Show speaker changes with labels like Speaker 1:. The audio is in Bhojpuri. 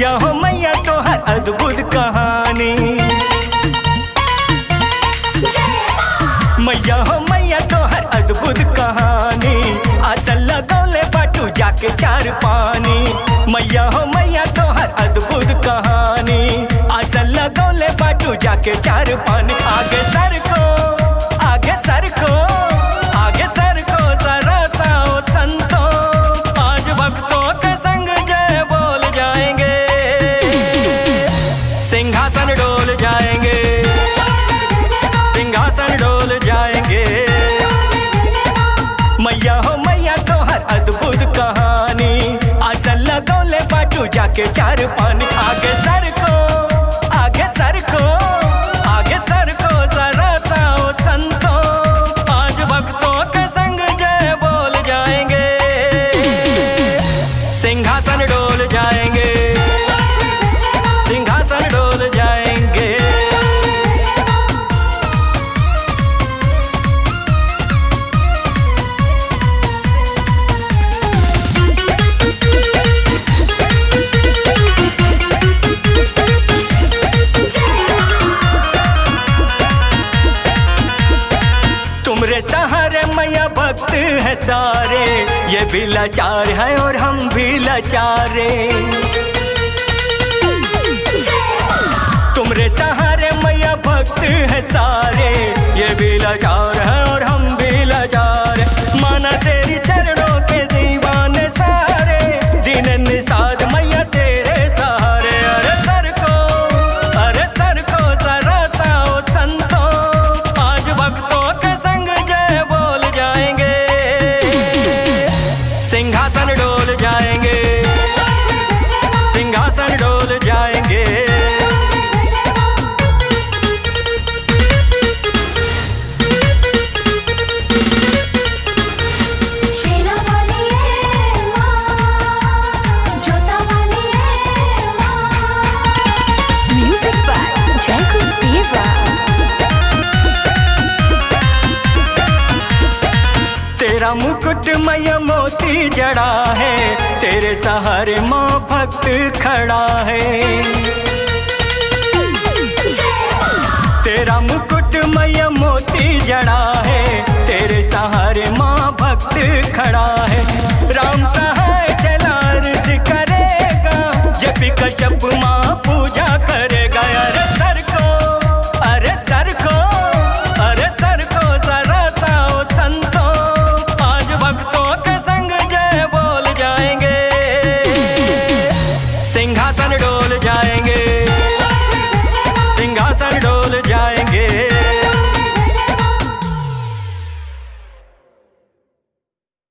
Speaker 1: मैया हो मैया तो हर अद्भुत कहानी। मैया हो मैया तो हर अद्भुत कहानी, आसन लगौले बाटू जाके चार पानी। मैया हो मैया तो हर अद्भुत कहानी, आसन लगौले बाटू जाके चार पानी। आगे सर को आगे सर को आगे सर को जरा साओ संतो, आज भक्तों के संग जय बोल जाएंगे, सिंहासन डोल जाएंगे, सिंहासन डोल जाएंगे। मैया हो मैया तो हर अद्भुत कहानी, आसन लगौले बाटू जाके चार पानी। आगे सर को आगे सर को आगे सर को जरा साओ संतो, आज भक्तों के संग जय बोल जाएंगे, सिंहासन डोल जाएंगे, सिंहासन डोल जाएंगे। तुमरे सहारे मैया भक्त है सारे, ये भी लाचार है और हम भी लाचारे। तुमरे सहारे मैया भक्त है सारे, ये भी लाचार है और हम भी लाचार। माना तेरी चरणों के दीवाने सारे, दिन निषाद मैया तेरे सहारे। अरे सर को जरा साओ संतो, आज भक्तों के संग जय बोल जाएंगे, सिंहासन डोल जाएंगे, सिंहासन डोल जाएंगे। तेरा मुकुट मैया मोती जड़ा है, तेरे सहारे माँ भक्त खड़ा है। तेरा मुकुट मैया मोती जड़ा है, तेरे सहारे माँ भक्त खड़ा है। राम सहाय चला अर्ज करेगा, जब भी कश्यप माँ पूजा करे।